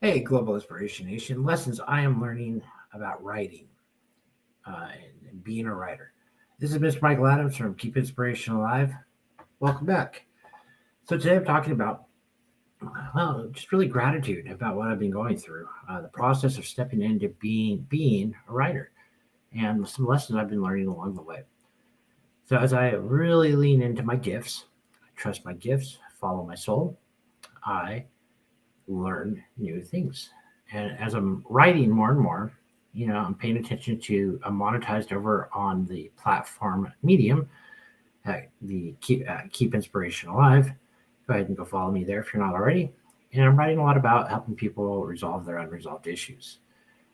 Hey, Global Inspiration Nation. Lessons I am learning about writing and being a writer. This is Mr. Michael Adams from Keep Inspiration Alive. Welcome back. So, today I'm talking about, just really gratitude about what I've been going through, the process of stepping into being a writer, and some lessons I've been learning along the way. So, as I really lean into my gifts, I trust my gifts, follow my soul, I learn new things. And as I'm writing more and more, I'm paying attention to I'm monetized over on the platform Medium, the Keep Inspiration Alive. Go ahead and go follow me there if you're not already. And I'm writing a lot about helping people resolve their unresolved issues.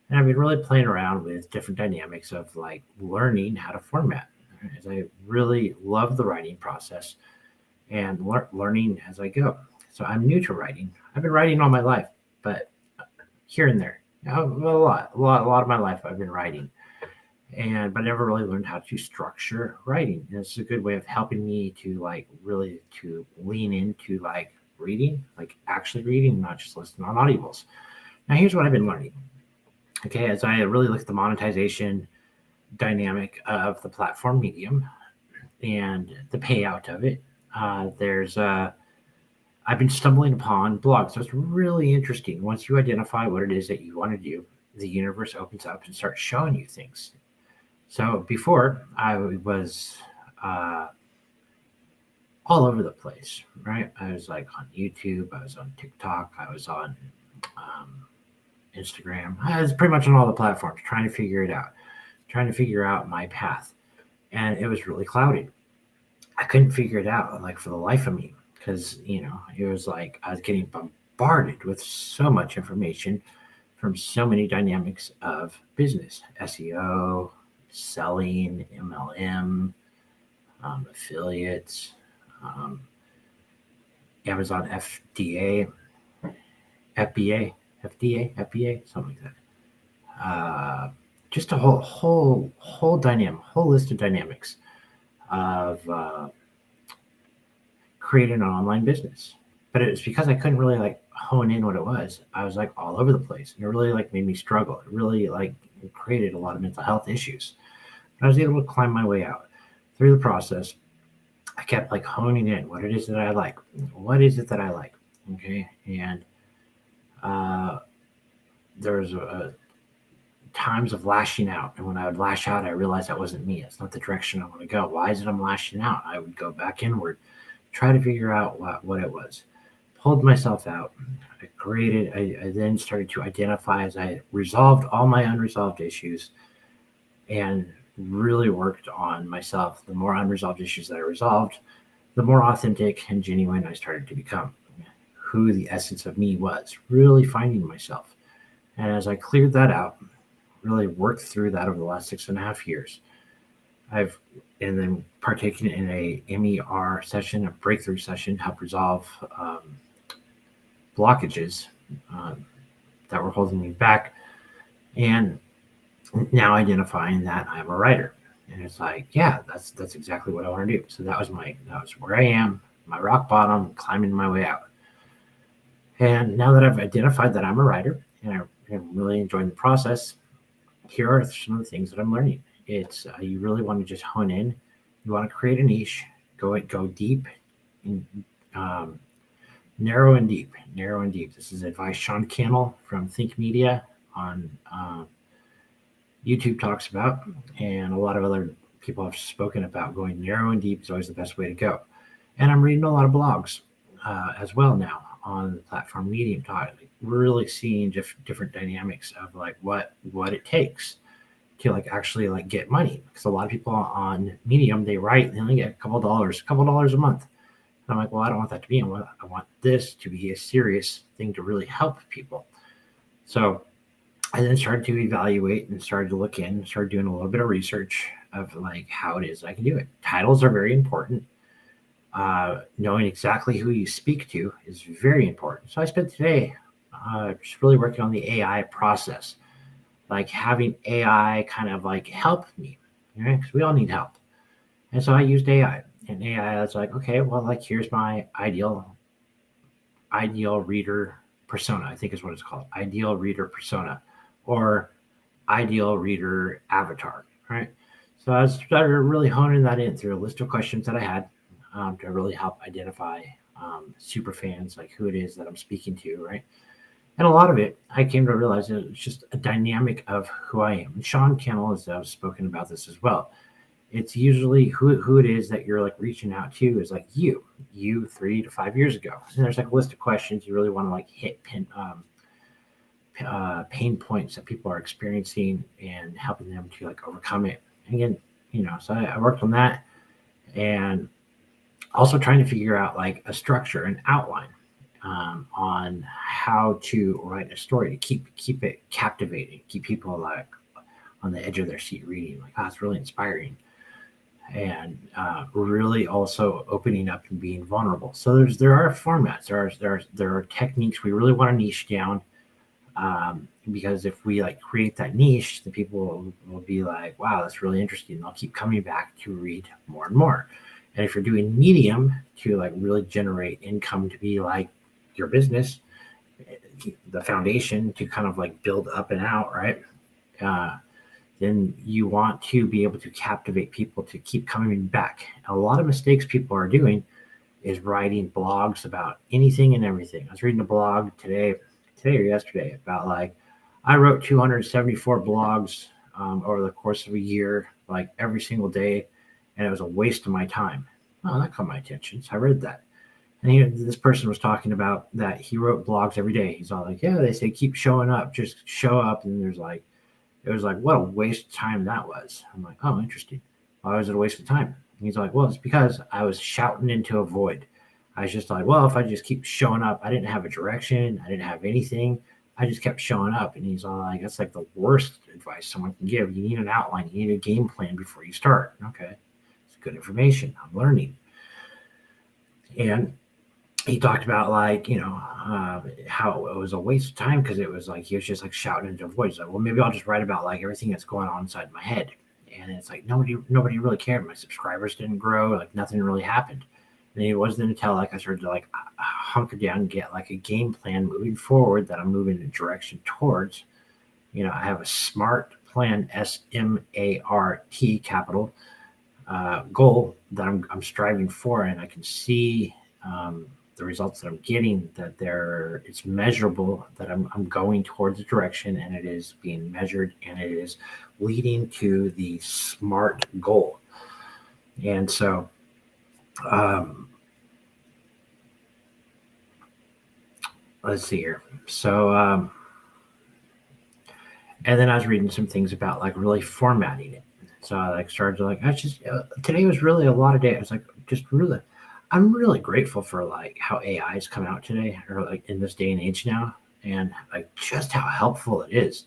And I've been really playing around with different dynamics of like learning how to format. As I really love the writing process and learning as I go. So I'm new to writing. I've been writing all my life, but here and there, a lot of my life I've been writing, but I never really learned how to structure writing. And it's a good way of helping me to like really to lean into like reading, like actually reading, not just listening on audibles. Now here's what I've been learning. Okay, as I really look at the monetization dynamic of the platform Medium and the payout of it, there's I've been stumbling upon blogs. So it's really interesting. Once you identify what it is that you want to do, the universe opens up and starts showing you things. So before, I was uh, all over the place, right? I was like on YouTube, I was on TikTok, I was on um, Instagram. I was pretty much on all the platforms trying to figure it out, trying to figure out my path. And it was really clouded. I couldn't figure it out, like for the life of me, because it was like I was getting bombarded with so much information from so many dynamics of business, SEO, selling, MLM, affiliates, um, Amazon FDA, FBA, FBA, something like that. Just a whole dynamic, whole list of dynamics of creating an online business. But it was because I couldn't really like hone in what it was. I was like all over the place. And it really like made me struggle. It really like created a lot of mental health issues. But I was able to climb my way out through the process. I kept like honing in what it is that I like. What is it that I like? Okay. And uh, there's times of lashing out. And when I would lash out, I realized that wasn't me. It's not the direction I want to go. Why is it I'm lashing out? I would go back inward, try to figure out what it was. Pulled myself out. I then started to identify as I resolved all my unresolved issues and really worked on myself. The more unresolved issues that I resolved, the more authentic and genuine I started to become. Who the essence of me was, really finding myself. And as I cleared that out, really worked through that over the last 6.5 years, I've and then partaken in a MER session, a breakthrough session, help resolve blockages um, that were holding me back, and now identifying that I'm a writer. And it's like, yeah, that's exactly what I want to do. So that was where I am, my rock bottom, climbing my way out. And now that I've identified that I'm a writer and I'm really enjoying the process, here are some of the things that I'm learning. It's you really want to just hone in. You want to create a niche, go deep, and um, narrow and deep, narrow and deep. This is advice Sean Cannell from Think Media on YouTube talks about, and a lot of other people have spoken about going narrow and deep is always the best way to go. And I'm reading a lot of blogs as well now on the platform Medium, really seeing different dynamics of like what it takes to like actually like get money. Because a lot of people on Medium they write and they only get a couple dollars a month. And I'm like, well, I don't want that to be. I want this to be a serious thing to really help people. So I then started to evaluate and started to look in, started doing a little bit of research of like how it is I can do it. Titles are very important. Knowing exactly who you speak to is very important. So I spent today just really working on the AI process, like having AI kind of like help me, right? Because we all need help. And so I used AI, and AI was like, okay, well, like here's my ideal reader persona, I think is what it's called, ideal reader persona, or ideal reader avatar, right? So I started really honing that in through a list of questions that I had to really help identify super fans, like who it is that I'm speaking to, right? And a lot of it, I came to realize that it's just a dynamic of who I am. And Sean Kennel has spoken about this as well. It's usually who it is that you're like reaching out to is like you 3 to 5 years ago. And there's like a list of questions you really want to like hit pain points that people are experiencing and helping them to like overcome it. And again, so I worked on that, and also trying to figure out like a structure, an outline on how to write a story to keep it captivating, keep people like on the edge of their seat reading, like, oh, it's really inspiring, and really also opening up and being vulnerable. So there are formats, there are techniques we really want to niche down, because if we like create that niche, the people will be like, wow, that's really interesting. They'll keep coming back to read more and more. And if you're doing medium to like really generate income to be like your business, the foundation to kind of like build up and out, right? Then you want to be able to captivate people to keep coming back. A lot of mistakes people are doing is writing blogs about anything and everything. I was reading a blog today or yesterday about like, I wrote 274 blogs over the course of a year, like every single day, and it was a waste of my time. Oh, that caught my attention. So I read that. And this person was talking about that he wrote blogs every day. He's all like, yeah, they say keep showing up, just show up. And it was like, what a waste of time that was. I'm like, oh, interesting. Why was it a waste of time? And he's like, well, it's because I was shouting into a void. I was just like, well, if I just keep showing up, I didn't have a direction. I didn't have anything. I just kept showing up. And he's all like, that's like the worst advice someone can give. You need an outline. You need a game plan before you start. Okay. It's good information. I'm learning. And he talked about like, how it was a waste of time because it was like, he was just like shouting into a voice. Like, well, maybe I'll just write about like everything that's going on inside my head. And it's like, nobody really cared. My subscribers didn't grow. Like nothing really happened. And it wasn't until like I started to like hunker down and get like a game plan moving forward that I'm moving in a direction towards. I have a SMART plan, SMART capital goal that I'm striving for, and I can see the results that I'm getting. That it's measurable. That I'm going towards a direction, and it is being measured, and it is leading to the SMART goal. And so. Let's see here. So, and then I was reading some things about like really formatting it. So I like started to like, today was really a lot of day. I was like, I'm really grateful for like how AI is coming out today, or like in this day and age now, and like just how helpful it is,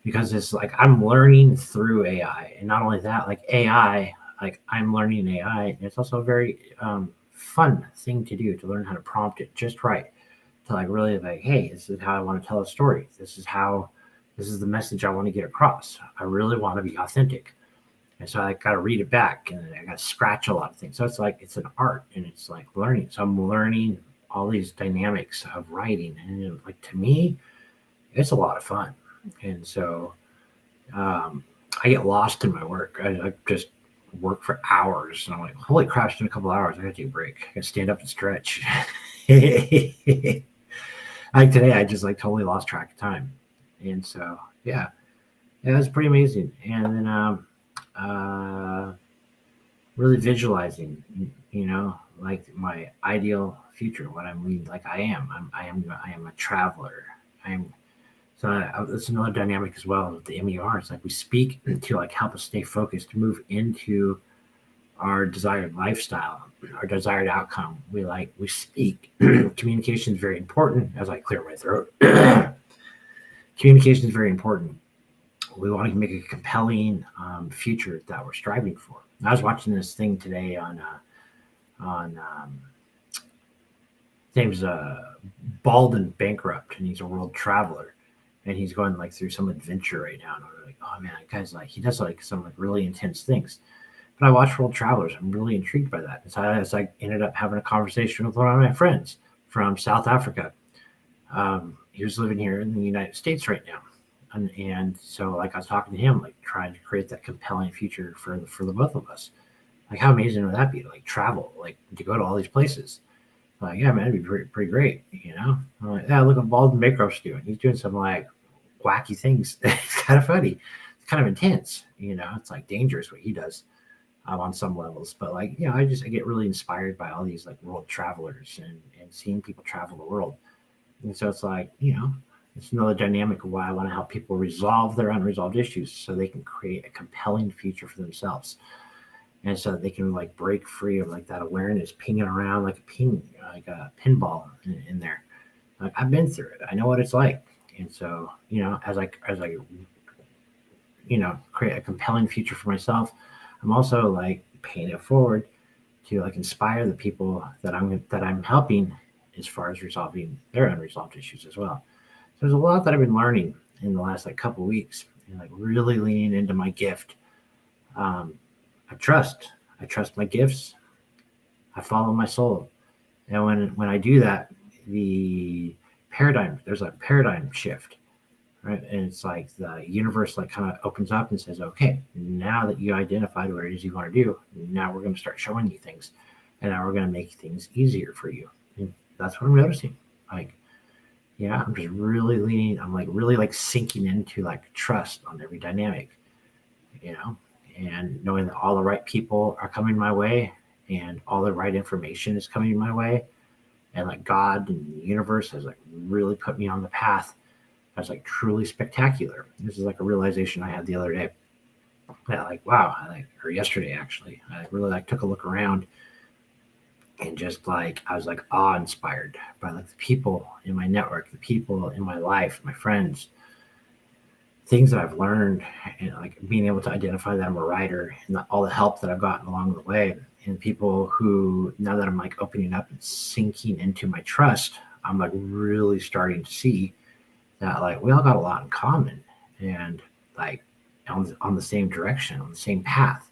because it's like I'm learning through AI, and not only that, like AI, like I'm learning AI, and it's also a very fun thing to do, to learn how to prompt it just right, to like really like, hey, this is how I want to tell a story. This is the message I want to get across. I really want to be authentic. And so I got to read it back, and I got to scratch a lot of things. So it's like, it's an art, and it's like learning. So I'm learning all these dynamics of writing. And like, to me, it's a lot of fun. And so I get lost in my work. I just work for hours, and I'm like, holy crap, it's been a couple hours. I got to take a break. I got to stand up and stretch. Like today, I just like totally lost track of time. And so, yeah, it was pretty amazing. And then really visualizing, like my ideal future, what I'm leading, like I am a traveler. It's another dynamic as well with the MER. It's like we speak to like help us stay focused, to move into our desired lifestyle, our desired outcome. We speak. Communication is very important. As I clear my throat, communication is very important. We want to make a compelling future that we're striving for. I was watching this thing today on his name's Bald and Bankrupt, and he's a world traveler, and he's going like through some adventure right now. And we're like, oh man, that guy's like, he does like some like really intense things. But I watch World Travelers. I'm really intrigued by that. And so I ended up having a conversation with one of my friends from South Africa. He was living here in the United States right now. And so like I was talking to him, like trying to create that compelling future for the both of us. Like how amazing would that be to like travel, like to go to all these places? Like, yeah, man, it'd be pretty great, you know? I'm like, yeah, look what Baldwin Bakeroff's doing. He's doing some like wacky things. It's kind of funny. It's kind of intense, you know? It's like dangerous what he does on some levels. But like, you know, I get really inspired by all these like world travelers and seeing people travel the world. And so it's like, you know, it's another dynamic of why I want to help people resolve their unresolved issues so they can create a compelling future for themselves. And so that they can like break free of like that awareness pinging around like a like a pinball in there. Like I've been through it. I know what it's like. And so, you know, as I you know, create a compelling future for myself, I'm also like paying it forward to like inspire the people that I'm helping as far as resolving their unresolved issues as well. So there's a lot that I've been learning in the last like couple of weeks and like really leaning into my gift. Um, I trust. I trust my gifts. I follow my soul. And when I do that, the there's a paradigm shift, right? And it's like the universe like kind of opens up and says, okay, now that you identified what it is you want to do, now we're going to start showing you things, and now we're going to make things easier for you. And that's what I'm noticing. Like, yeah, I'm just really leaning. I'm like really like sinking into like trust on every dynamic, you know, and knowing that all the right people are coming my way and all the right information is coming my way, and like God and the universe has like really put me on the path that's like truly spectacular. This is like a realization I had the other day. Yeah, like wow, or yesterday actually. I really like took a look around and just like I was like awe inspired by like the people in my network, the people in my life, my friends, things that I've learned, and like being able to identify that I'm a writer and all the help that I've gotten along the way, and people who now that I'm like opening up and sinking into my trust, I'm like really starting to see that like we all got a lot in common and like on the same direction, on the same path.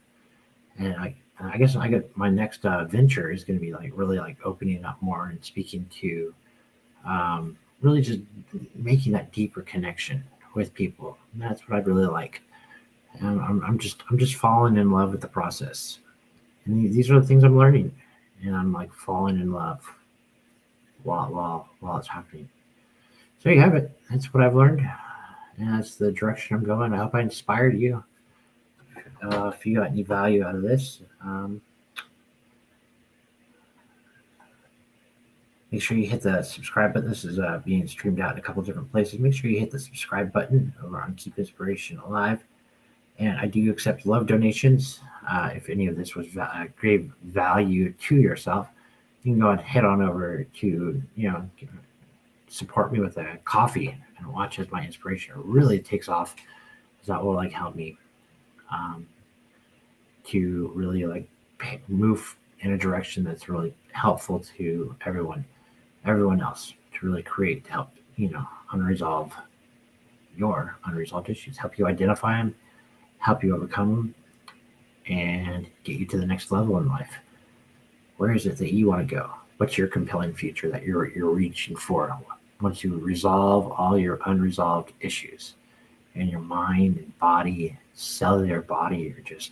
And I guess I get my next venture is going to be like really like opening up more and speaking to really just making that deeper connection with people. And that's what I really like. And I'm just falling in love with the process. And these are the things I'm learning, and I'm like falling in love while it's happening. So you have it. That's what I've learned, and that's the direction I'm going. I hope I inspired you. If you got any value out of this, make sure you hit the subscribe button. This is being streamed out in a couple different places. Make sure you hit the subscribe button over on Keep Inspiration Alive. And I do accept love donations. If any of this was great value to yourself, you can go and head on over to, you know, support me with a coffee and watch as my inspiration really takes off. That will like help me um, to really like move in a direction that's really helpful to everyone else, to really create to help, you know, unresolve your unresolved issues, help you identify them, help you overcome them, and get you to the next level in life. Where is it that you want to go? What's your compelling future that you're reaching for? Once you resolve all your unresolved issues in your mind and body, cellular body, you're just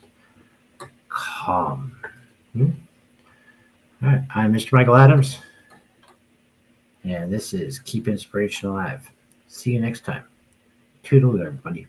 calm. Hmm? All right, I'm Mr. Michael Adams, and this is Keep Inspiration Alive. See you next time. Toodaloo, everybody.